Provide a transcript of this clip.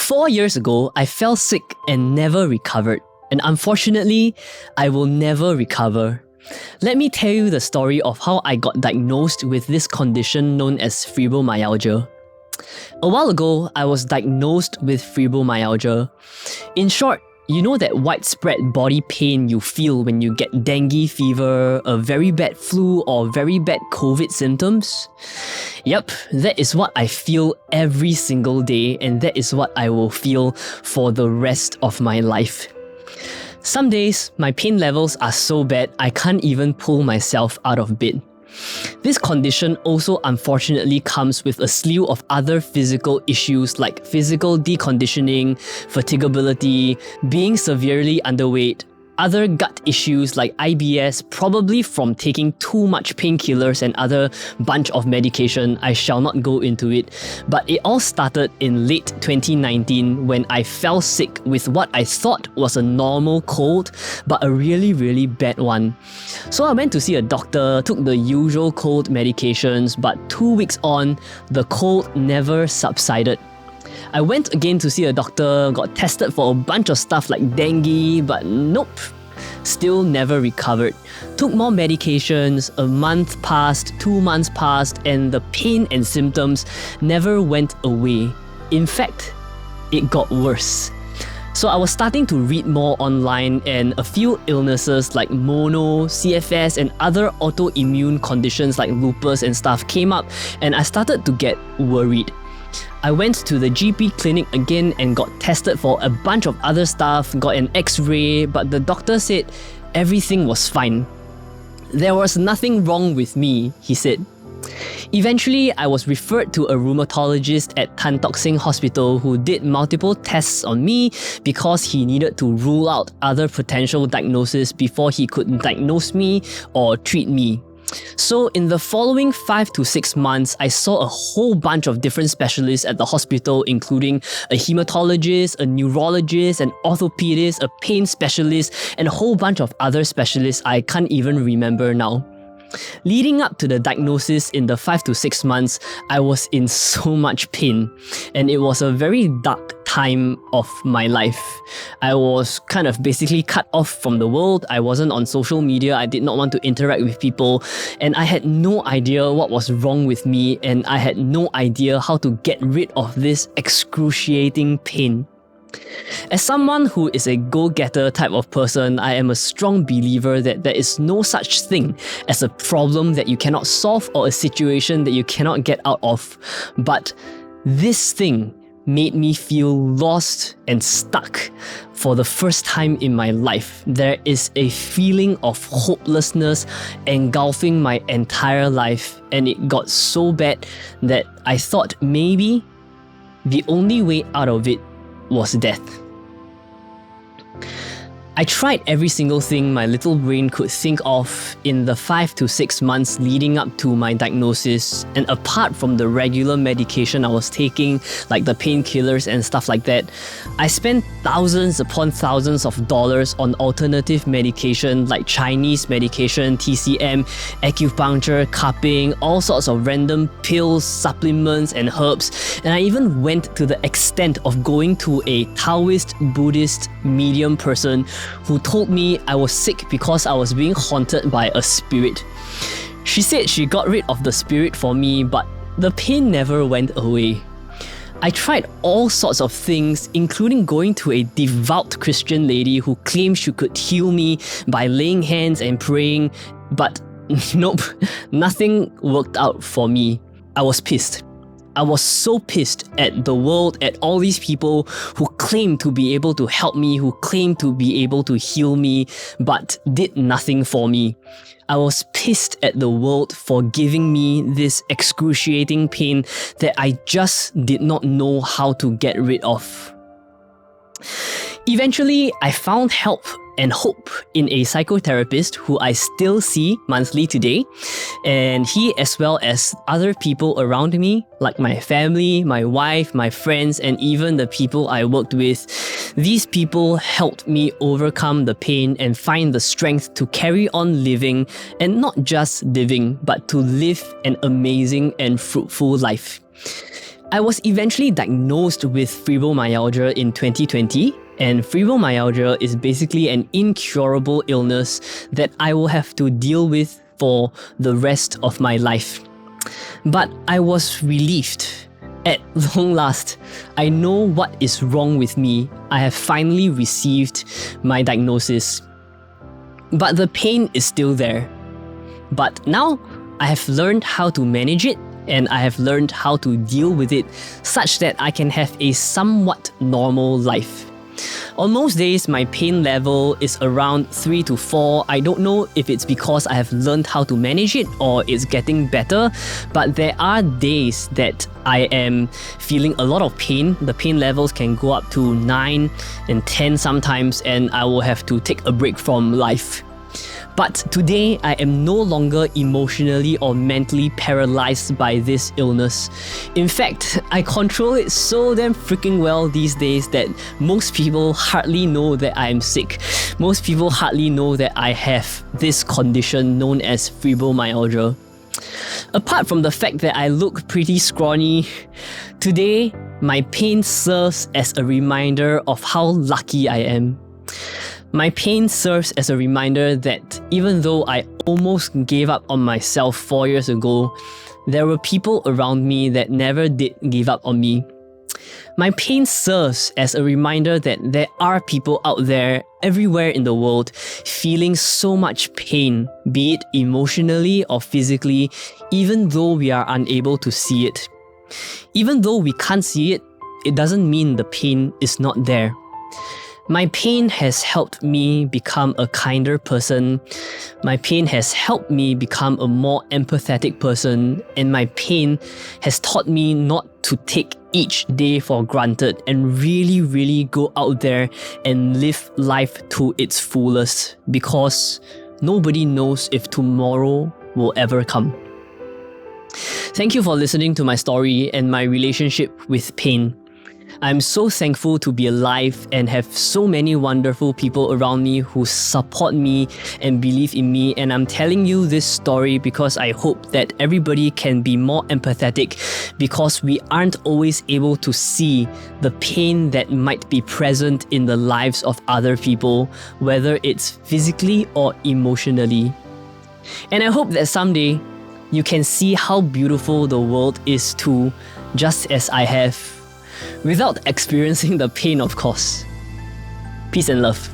4 years ago, I fell sick and never recovered. And unfortunately, I will never recover. Let me tell you the story of how I got diagnosed with this condition known as fibromyalgia. A while ago, I was diagnosed with fibromyalgia. In short, you know that widespread body pain you feel when you get dengue fever, a very bad flu, or very bad COVID symptoms? Yep, that is what I feel every single day, and that is what I will feel for the rest of my life. Some days, my pain levels are so bad I can't even pull myself out of bed. This condition also unfortunately comes with a slew of other physical issues like physical deconditioning, fatigability, being severely underweight, other gut issues like IBS, probably from taking too much painkillers and other bunch of medication. I shall not go into it. But it all started in late 2019 when I fell sick with what I thought was a normal cold, but a really bad one. So I went to see a doctor, took the usual cold medications, but 2 weeks on, the cold never subsided. I went again to see a doctor, got tested for a bunch of stuff like dengue, but nope, still never recovered. Took more medications, a month passed, 2 months passed, and the pain and symptoms never went away. In fact, it got worse. So I was starting to read more online, and a few illnesses like mono, CFS, and other autoimmune conditions like lupus and stuff came up, and I started to get worried. I went to the GP clinic again and got tested for a bunch of other stuff, got an X-ray, but the doctor said everything was fine. There was nothing wrong with me, he said. Eventually, I was referred to a rheumatologist at Tan Tock Seng Hospital who did multiple tests on me because he needed to rule out other potential diagnoses before he could diagnose me or treat me. So in the following 5 to 6 months, I saw a whole bunch of different specialists at the hospital, including a hematologist, a neurologist, an orthopedist, a pain specialist, and a whole bunch of other specialists I can't even remember now. Leading up to the diagnosis in the 5 to 6 months, I was in so much pain, and it was a very dark time of my life. I was kind of basically cut off from the world. I wasn't on social media. I did not want to interact with people, and I had no idea what was wrong with me, and I had no idea how to get rid of this excruciating pain. As someone who is a go-getter type of person, I am a strong believer that there is no such thing as a problem that you cannot solve or a situation that you cannot get out of. But this thing made me feel lost and stuck for the first time in my life. There is a feeling of hopelessness engulfing my entire life, and it got so bad that I thought maybe the only way out of it was death. I tried every single thing my little brain could think of in the 5 to 6 months leading up to my diagnosis, and apart from the regular medication I was taking, like the painkillers and stuff like that, I spent thousands upon thousands of dollars on alternative medication like Chinese medication, TCM, acupuncture, cupping, all sorts of random pills, supplements, and herbs, and I even went to the extent of going to a Taoist Buddhist medium person who told me I was sick because I was being haunted by a spirit. She said she got rid of the spirit for me, but the pain never went away. I tried all sorts of things, including going to a devout Christian lady who claimed she could heal me by laying hands and praying, but nope, nothing worked out for me. I was pissed. I was so pissed at the world, at all these people who claimed to be able to help me, who claimed to be able to heal me, but did nothing for me. I was pissed at the world for giving me this excruciating pain that I just did not know how to get rid of. Eventually, I found help and hope in a psychotherapist who I still see monthly today, and he, as well as other people around me, like my family, my wife, my friends, and even the people I worked with, these people helped me overcome the pain and find the strength to carry on living, and not just living, but to live an amazing and fruitful life. I was eventually diagnosed with fibromyalgia in 2020, and fibromyalgia is basically an incurable illness that I will have to deal with for the rest of my life. But I was relieved. At long last, I know what is wrong with me. I have finally received my diagnosis. But the pain is still there. But now, I have learned how to manage it, and I have learned how to deal with it such that I can have a somewhat normal life. On most days, my pain level is around 3 to 4. I don't know if it's because I have learned how to manage it or it's getting better, but there are days that I am feeling a lot of pain. The pain levels can go up to 9 and 10 sometimes, and I will have to take a break from life. But today, I am no longer emotionally or mentally paralyzed by this illness. In fact, I control it so damn freaking well these days that most people hardly know that I am sick. Most people hardly know that I have this condition known as fibromyalgia. Apart from the fact that I look pretty scrawny, today, my pain serves as a reminder of how lucky I am. My pain serves as a reminder that even though I almost gave up on myself 4 years ago, there were people around me that never did give up on me. My pain serves as a reminder that there are people out there everywhere in the world feeling so much pain, be it emotionally or physically, even though we are unable to see it. Even though we can't see it, it doesn't mean the pain is not there. My pain has helped me become a kinder person. My pain has helped me become a more empathetic person. And my pain has taught me not to take each day for granted and really go out there and live life to its fullest, because nobody knows if tomorrow will ever come. Thank you for listening to my story and my relationship with pain. I'm so thankful to be alive and have so many wonderful people around me who support me and believe in me, and I'm telling you this story because I hope that everybody can be more empathetic, because we aren't always able to see the pain that might be present in the lives of other people, whether it's physically or emotionally. And I hope that someday you can see how beautiful the world is too, just as I have. Without experiencing the pain, of course. Peace and love.